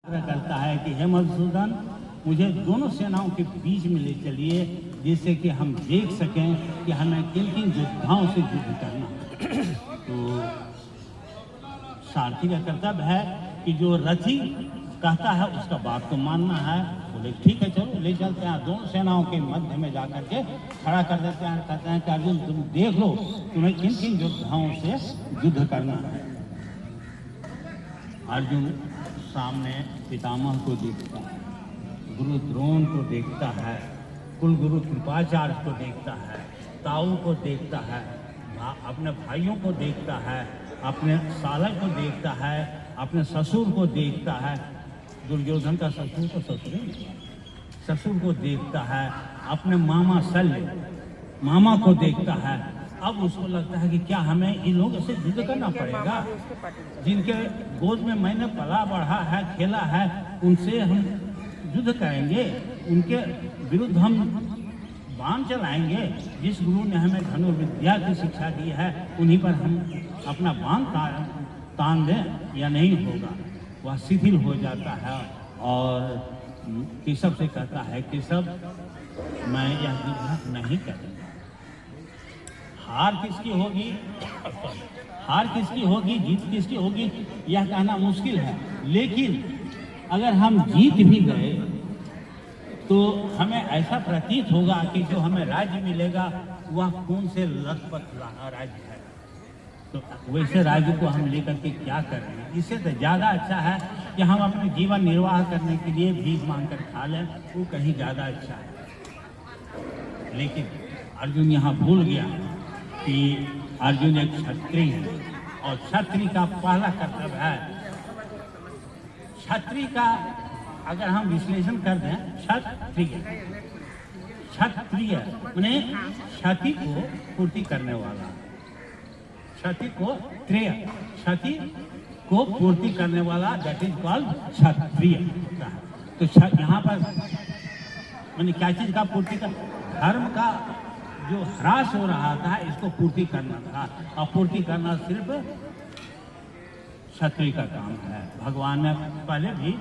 करता है कि हे मधुसूदन, मुझे दोनों सेनाओं के बीच में ले चलिए, जिससे कि हम देख सकें कि हमें किन किन योद्धाओं से युद्ध करना है। तो सारथी का कर्तव्य है कि जो रथी कहता है उसका बात को मानना है। बोले ठीक है, चलो ले चलते हैं। दोनों सेनाओं के मध्य में जाकर के खड़ा कर देते हैं। कहते हैं कि अर्जुन, तुम देख लो तुम्हें किन किन योद्धाओं से युद्ध करना है। अर्जुन सामने पितामह को देखता है, गुरु द्रोण को देखता है, कुल गुरु कृपाचार्य को देखता है, ताऊ को देखता है, अपने भाइयों को देखता है, अपने सालक को देखता है, अपने ससुर को देखता है। दुर्योधन का ससुर तो ससुर को देखता है, अपने मामा शल्य मामा को देखता है। अब उसको लगता है कि क्या हमें इन लोगों से युद्ध करना पड़ेगा, जिनके गोद में मैंने पला बढ़ा है, खेला है, उनसे हम युद्ध करेंगे, उनके विरुद्ध हम बाण चलाएंगे। जिस गुरु ने हमें धनुर्विद्या की शिक्षा दी है उन्हीं पर हम अपना बाण तान दें या नहीं होगा। वह शिथिल हो जाता है और केशव से कहता है, केशव मैं यह युद्ध नहीं करूँगा। हार किसकी होगी, जीत किसकी होगी, यह कहना मुश्किल है। लेकिन अगर हम जीत भी गए तो हमें ऐसा प्रतीत होगा कि जो हमें राज्य मिलेगा वह कौन से लखपत राज्य है। तो वैसे राज्य को हम लेकर के क्या करेंगे। इससे तो ज़्यादा अच्छा है कि हम अपने जीवन निर्वाह करने के लिए भीख मांग कर खा लें, वो कहीं ज़्यादा अच्छा है। लेकिन अर्जुन यहाँ भूल गया कि अर्जुन एक क्षत्रिय है और क्षत्रिय का पहला कर्तव्य है, क्षत्रिय का अगर हम विश्लेषण कर दें, क्षत्रिय माने क्षति को पूर्ति करने वाला, क्षति को पूर्ति करने वाला, दैट इज कॉल्ड क्षत्रिय। तो यहाँ पर मैंने क्या चीज का पूर्ति कर, धर्म का जो ह्रास हो रहा था इसको पूर्ति करना था, और पूर्ति करना सिर्फ क्षत्रिय का काम है। भगवान ने पहले भी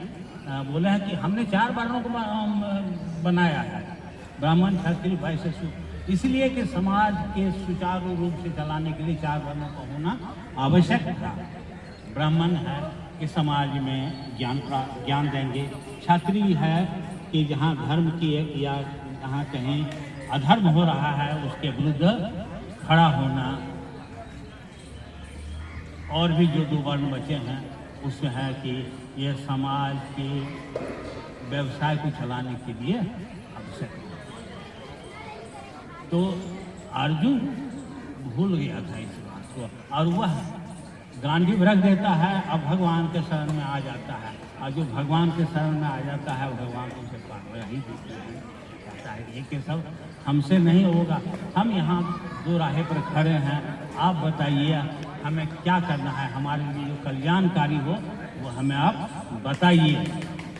बोले हैं कि हमने 4 वर्णों को बनाया है, ब्राह्मण क्षत्रिय वैश्य शूद्र, इसलिए कि समाज के सुचारू रूप से चलाने के लिए 4 वर्णों का होना आवश्यक था। ब्राह्मण है कि समाज में ज्ञान देंगे, क्षत्रिय है कि जहाँ धर्म की या जहाँ कहीं अधर्म हो रहा है उसके विरुद्ध खड़ा होना। और भी जो 2 वर्ण बचे हैं उसमें है कि ये समाज के व्यवसाय को चलाने के लिए आवश्यक है। तो अर्जुन भूल गया था इस बात को और वह गांडीव रख देता है, अब भगवान के शरण में आ जाता है। और जो भगवान के शरण में आ जाता है भगवान उसे पार ही देते हैं। कहता है ये सब हमसे नहीं होगा, हम यहाँ 2 राहे पर खड़े हैं, आप बताइए हमें क्या करना है, हमारे लिए जो कल्याणकारी हो वो हमें आप बताइए।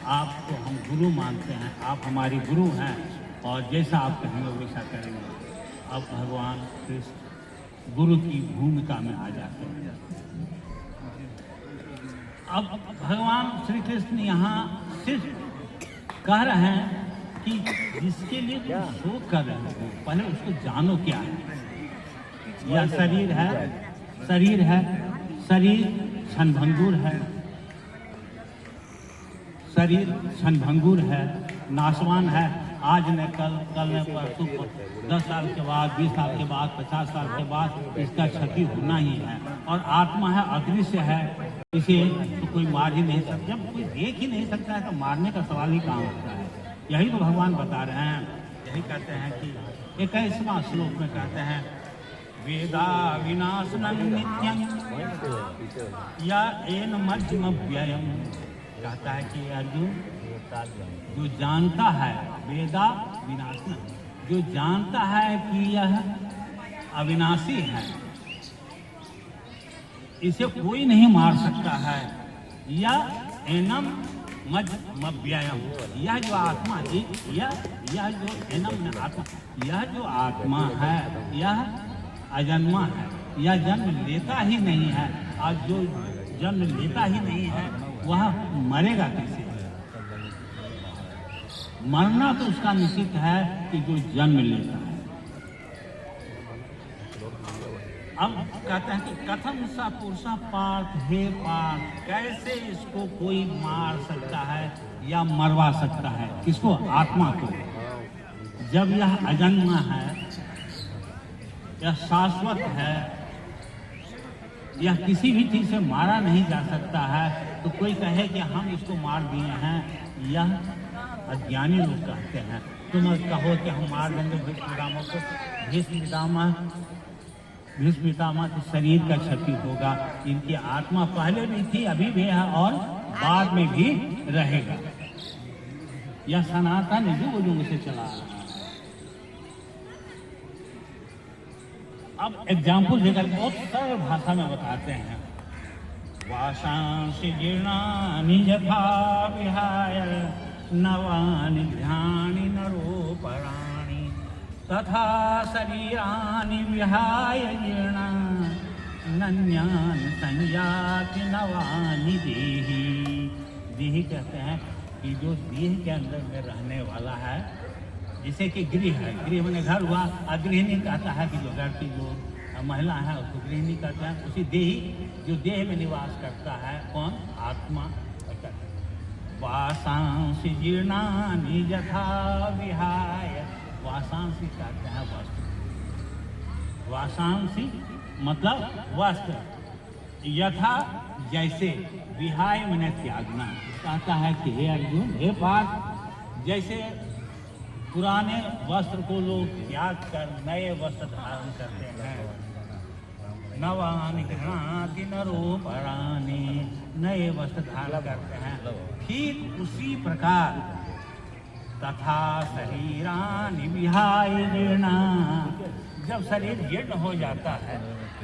आपको हम गुरु मानते हैं, आप हमारी गुरु हैं और जैसा आप कहेंगे वैसा करेंगे। अब भगवान कृष्ण गुरु की भूमिका में आ जाते हैं। अब भगवान श्री कृष्ण यहाँ सिर्फ कह रहे हैं कि जिसके लिए तुम शोक कर रहे हो पहले उसको जानो क्या है। यह शरीर है, शरीर क्षणभंगुर है, नाशवान है। आज न कल न परसों, 10 साल के बाद, 20 साल के बाद, 50 साल के बाद इसका क्षति होना ही है। और आत्मा है, अदृश्य है, इसे तो कोई मार ही नहीं सकता। जब कोई देख ही नहीं सकता है तो मारने का सवाल ही कहाँ होता है। यही तो भगवान बता रहे हैं। यही कहते हैं कि 21वां श्लोक में कहते हैं, वेदा विनाशनं नित्यं या एन मध्यम व्ययम्। कहता है कि अर्जुन जो जानता है, वेदा विनाशनं, जो जानता है कि यह अविनाशी है, इसे कोई नहीं मार सकता है, या एनम मध्यम, यह जो आत्मा है, यह जो एनम आत्मा, यह जो आत्मा है यह अजन्मा है, यह जन्म लेता ही नहीं है। और जो जन्म लेता ही नहीं है वह मरेगा कैसे। मरना तो उसका निश्चित है कि जो जन्म लेता है। अब कहते हैं कि कथम सा पुरुषा पार्थ, हे पार्थ, कैसे इसको कोई मार सकता है या मरवा सकता है? किसको? आत्मा को। जब यह अजन्मा है, यह शाश्वत है, यह किसी भी चीज से मारा नहीं जा सकता है, तो कोई कहे कि हम इसको मार दिए हैं, यह अज्ञानी लोग कहते हैं। तुम कहो कि हम मार देंगे भीष्म पितामह को, भीष्म पितामह के शरीर का क्षति होगा, इनकी आत्मा पहले भी थी, अभी भी है और बाद में भी रहेगा। यह सनातन युग से चला रहा है। अब एग्जाम्पल देकर बहुत सरल भाषा में बताते हैं। वाशांसि जीर्णानि यथा विहाय नवानि ध्यानि नरोपराणि तथा शरीराणि विहाय जीर्णा नन्यानि संयाति नवानि देहि। देहि कहते हैं कि जो देह के अंदर में रहने वाला है, जैसे कि गृह है, गृह मैंने घर हुआ, गृहिणी कहता है कि जो घर की जो महिला है उसको गृहिणी कहते हैं। उसी देही जो देह में निवास करता है, कौन? आत्मा। वासांसि जीर्णानि यथा विहाय, वासांसि कहते हैं वस्त्र। वासांसि मतलब वस्त्र, यथा जैसे, विहाय मैंने त्यागना। कहता है कि हे अर्जुन, हे पार्थ, जैसे पुराने वस्त्र को लोग त्याग कर नए वस्त्र धारण करते हैं, नवानि गृह्णाति नरोपराणि, नए वस्त्र धारण करते हैं, ठीक उसी प्रकार तथा शरीराणि विहाय जीर्णा, जब शरीर जीर्ण हो जाता है,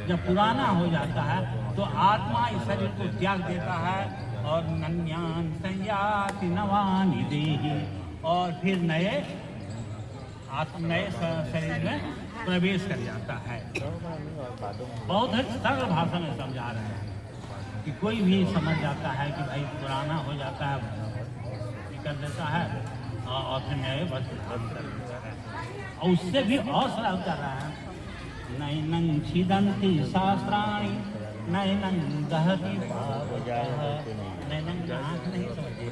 जब पुराना हो जाता है, तो आत्मा इस शरीर को त्याग देता है और नन्यान संयाति नवानि देहि, और फिर नए शरीर में प्रवेश कर जाता है। बहुत ही सरल भाषा में समझा रहे हैं कि कोई भी समझ जाता है कि भाई पुराना हो जाता है, कर देता है और फिर नए वस्त्र धारण कर देता है। और उससे भी और सरल कर रहा है, नैनं छिदन्ति शास्त्राणि नैनं दहति पावकः। नैनं आँख नहीं समझिए,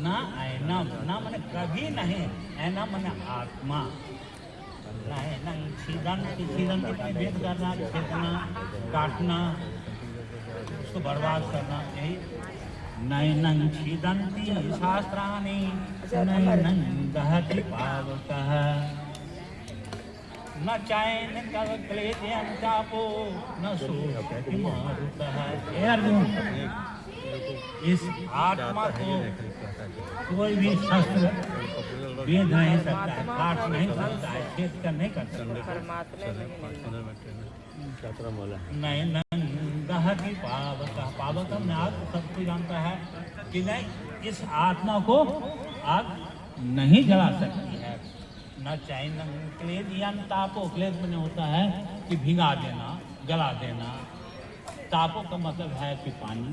ना ऐनम, ना मैंने कभी नहीं, ऐनम मैंने आत्मा। नैनं छिदन्ति, छिदन्ति का भेद करना, छेदना, काटना, उसको बर्बाद करना, यही। नैनं छिदन्ति शास्त्राणि नैनं दहति पावकः न चैन क्लेदयं चापो न शोषयति मारुतः। हे अर्जुन, इस आत्मा को कोई भी शस्त्र भेद नहीं सकता है, काट नहीं सकता है, छेद कर नहीं कर सकता। नैनं दहति पावकः, पावकः में आग सबको जानता है कि नहीं, इस आत्मा को आग नहीं जला सकती है। न चैनं क्लेदयं तापो, क्लेद में होता है कि भिगा देना, गला देना। तापो का मतलब है कि पानी।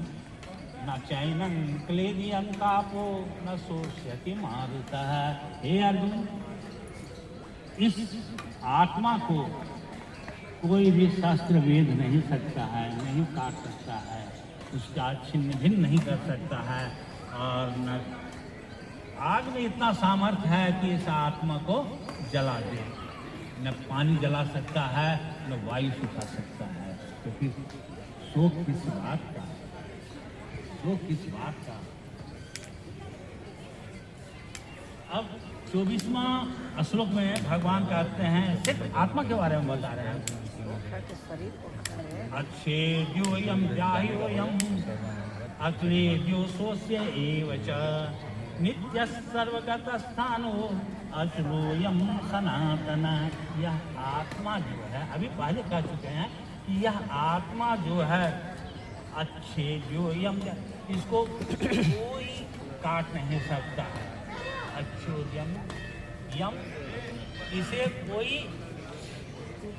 न चैनं क्लेदयं तापो न शोष्यति मारुतः। हे अर्जुन, इस आत्मा को कोई भी शास्त्र वेद नहीं सकता है, नहीं काट सकता है, उसका छिन्न भिन्न नहीं कर सकता है। और न आग में इतना सामर्थ्य है कि इस आत्मा को जला दे। न पानी जला सकता है, न वायु सुखा सकता है। तो फिर शोक किस बात का, शोक किस बात का। अब 24वां श्लोक में भगवान कहते हैं, सिर्फ आत्मा के बारे में बता रहे हैं। अच्छेद्योयम जाह्योयम अक्लेद्यो सोस्य एव च नित्य सर्वगत स्थानो अचलोयम सनातन। यह आत्मा जो है, अभी पहले कह चुके हैं कि यह आत्मा जो है अच्छे जो यम, इसको कोई काट नहीं सकता है। अच्छो यम, यम इसे कोई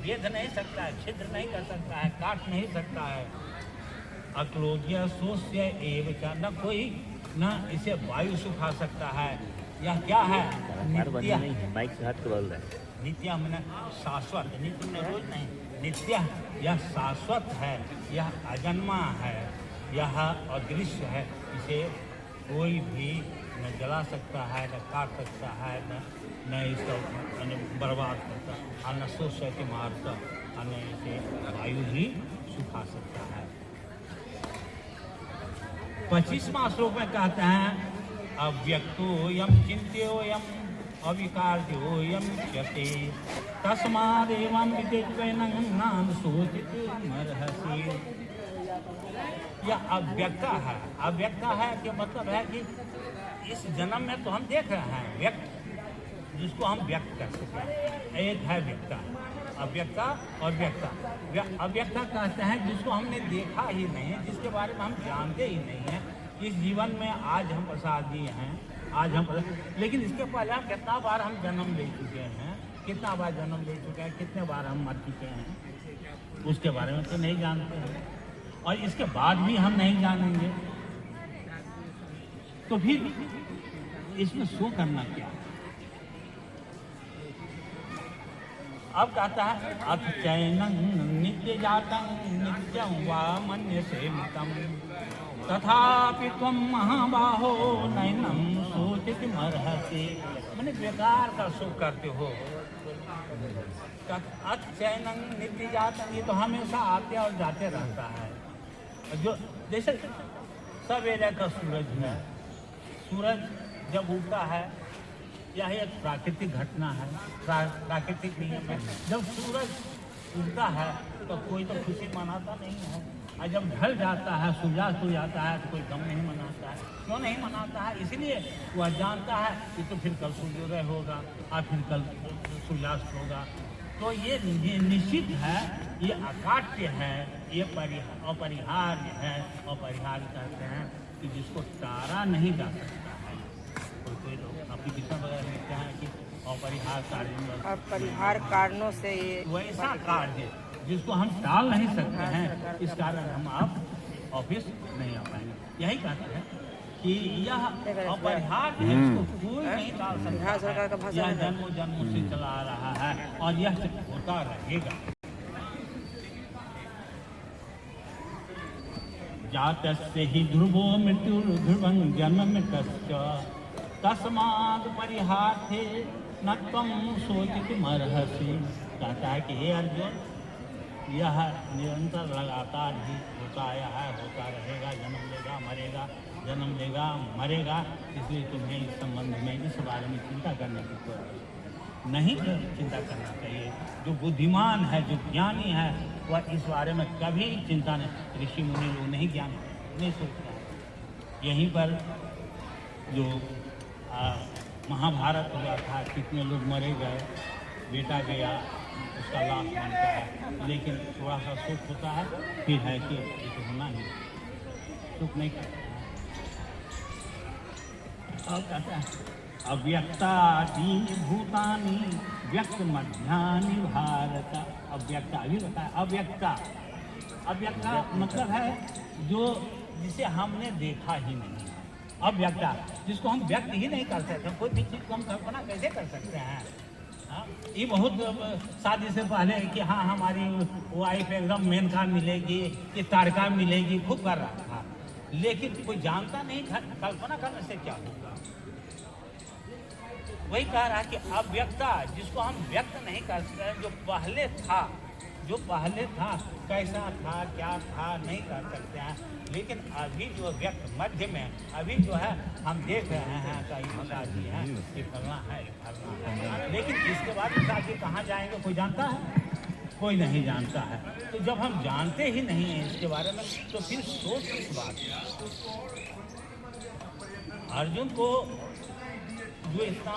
भेद नहीं सकता है, छिद्र नहीं कर सकता है, काट नहीं सकता है। अक्लोज्य सोस्य एव च, न कोई ना इसे वायु सुखा सकता है। यह क्या है? नित्य नहीं है, बाइक से हाथ बोल रहा है। नित्य मैंने शाश्वत, नित्य में रोज नहीं, नित्य यह शाश्वत है, यह अजन्मा है, यह अदृश्य है। इसे कोई भी न जला सकता है, न काट सकता है, न इसका बर्बाद करता और न सोच के मारता और न इसे वायु ही सुखा सकता है। 25वां श्लोक में कहते हैं अव्यक्तोऽयं चिन्त्योऽयम् अविकार्योऽयं मुच्यते तस्मादेवं विदित्वैनं नाम शोचितुमर्हसि। यह अव्यक्ता है। अव्यक्ता है कि मतलब है कि इस जन्म में तो हम देख रहे हैं व्यक्त, जिसको हम व्यक्त कर सकते हैं। एक है व्यक्ता, अव्यक्ता और व्यक्ता। अव्यक्ता कहते हैं जिसको हमने देखा ही नहीं है, जिसके बारे में हम जानते ही नहीं हैं। इस जीवन में आज हम प्रसाद दिए हैं, आज हम लेकिन इसके पहले हम कितना बार हम जन्म ले चुके हैं, कितना बार जन्म ले चुके हैं, कितने बार हम मर चुके हैं, उसके बारे में तो नहीं जानते हैं और इसके बाद भी हम नहीं जानेंगे। तो फिर इसमें शो करना क्या? अब कहता है अथ चैनं नित्य जातं नित्यं वा मन्यसे मृतं तथापि त्वं महाबाहो नैनं शोचितुमर्हसि। मैंने बेकार का शोक करते हो। अथ चैनं नित्य जातं, ये तो हमेशा आते और जाते रहता है। जो जैसे सवेरे का सूरज है, सूरज जब उगता है यह एक प्राकृतिक घटना है, प्राकृतिक नियम है। जब सूरज उगता है तो कोई तो खुशी मनाता नहीं है, और जब ढल जाता है, सूर्यास्त हो जाता है तो कोई गम नहीं मनाता है। क्यों नहीं मनाता है? इसलिए वह जानता है कि तो फिर कल सूर्योदय होगा और फिर कल सूर्यास्त होगा। तो ये निश्चित है, ये अकाट्य है, ये अपरिहार्य है। अपरिहार्य कहते हैं कि जिसको टारा नहीं जा सकता है। कोई लोग अपनी किस्म वगैरह लिखते हैं कि अपरिहार कारणों से ये वैसा कार्य जिसको हम टाल नहीं सकते हैं, इस कारण हम आप ऑफिस नहीं आ पाएंगे। यही कहते हैं कि यह अपरिहार्य है, इसको कोई नहीं टाल सकता है। यह जन्मों जन्मों से चला आ रहा है और यह होता रहेगा। जातस्य हि ध्रुवो मृत्युर्ध्रुवं जन्ममृतस्य तस्माद् परिहार्थे न त्वं शोचितुमर्हसि। कहता है कि हे अर्जुन, यह निरंतर लगातार ही होता आया है, होता रहेगा, जन्म लेगा मरेगा, जन्म लेगा मरेगा। इसलिए तुम्हें इस संबंध में, इस बारे में चिंता करने की कोई नहीं चिंता करना चाहिए। जो बुद्धिमान है, जो ज्ञानी है, वह इस बारे में कभी चिंता नहीं, ऋषि मुनि लोग नहीं ज्ञान नहीं सोचता है। यहीं पर जो महाभारत हुआ था, कितने लोग मरे गए, बेटा गया, उसका लाश बनता है, लेकिन थोड़ा सा सुख होता है, फिर है कि ये तो होना ही, सुख नहीं करता है। और कहता है अव्यक्तादीनि भूतानि व्यक्त मध्यानि भारत। अव्यक्ता अभी बताया, अव्यक्ता। अव्यक्ता मतलब है जो जिसे हमने देखा ही नहीं। अव्यक्ता जिसको हम व्यक्त ही नहीं कर सकते, कोई भी चीज़ को हम कल्पना कैसे कर सकते हैं? ये बहुत शादी से पहले कि हाँ हमारी वाइफ एकदम मेनका मिलेगी, कि तारका मिलेगी, खूब कर रहा था, लेकिन कोई जानता नहीं था, कल्पना करने से क्या होगा। वही कह रहा है कि अव्यक्ता जिसको हम व्यक्त नहीं कर सकते, जो पहले था, जो पहले था कैसा था, क्या था, नहीं कर सकते हैं। लेकिन अभी जो व्यक्त मध्य में अभी जो है हम देख रहे हैं कहीं शादी है, ये फलना है, ये फलना है, लेकिन इसके बाद शादी कहाँ जाएंगे कोई जानता है? कोई नहीं जानता है। तो जब हम जानते ही नहीं हैं इसके बारे में, तो फिर सोच किस बात है? अर्जुन को जो इतना